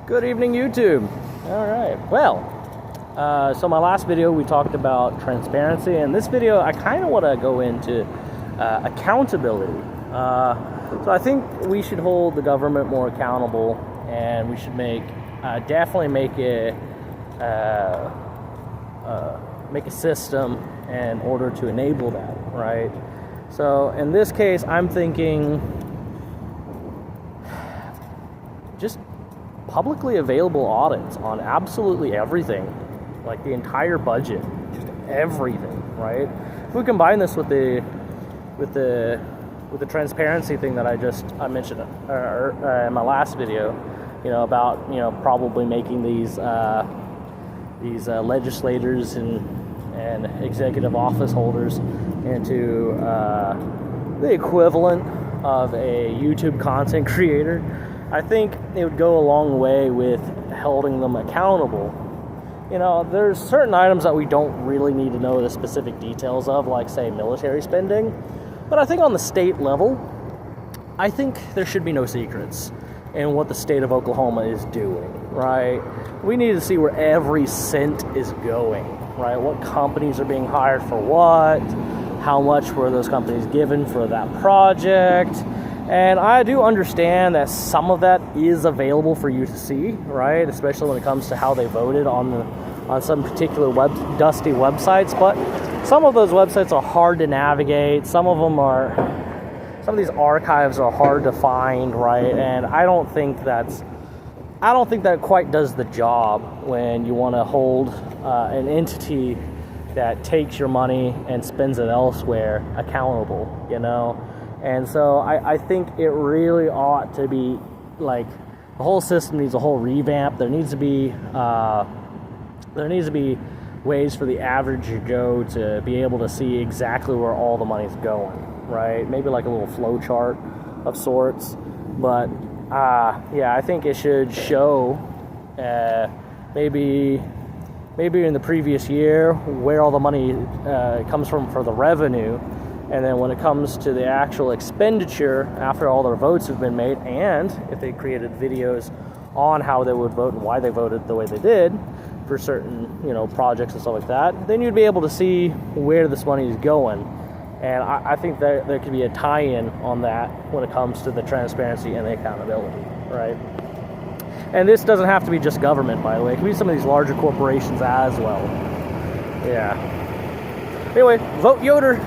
Good evening, YouTube. All right. Well, so my last video we talked about transparency, and this video I kind of want to go into accountability. So I think we should hold the government more accountable, and we should definitely make a system in order to enable that, right? So in this case, I'm thinking just publicly available audits on absolutely everything, like the entire budget, just everything, right? If we combine this with the transparency thing that I mentioned in my last video, about probably making these legislators and executive office holders into the equivalent of a YouTube content creator, I think it would go a long way with holding them accountable. There's certain items that we don't really need to know the specific details of, like, say, military spending. But I think on the state level, I think there should be no secrets in what the state of Oklahoma is doing, right? We need to see where every cent is going, right? What companies are being hired for what, how much were those companies given for that project. And I do understand that some of that is available for you to see, right? Especially when it comes to how they voted on some particular dusty websites. But some of those websites are hard to navigate. Some of these archives are hard to find, right? And I don't think that quite does the job when you want to hold an entity that takes your money and spends it elsewhere accountable, And so I think it really ought to be, like, the whole system needs a whole revamp. There needs to be ways for the average Joe to be able to see exactly where all the money's going, right? Maybe like a little flow chart of sorts. But I think it should show maybe in the previous year where all the money comes from for the revenue. And then when it comes to the actual expenditure, after all their votes have been made, and if they created videos on how they would vote and why they voted the way they did for certain, projects and stuff like that, then you'd be able to see where this money is going. And I think that there could be a tie-in on that when it comes to the transparency and the accountability, right? And this doesn't have to be just government, by the way. It could be some of these larger corporations as well. Yeah. Anyway, vote Yoder.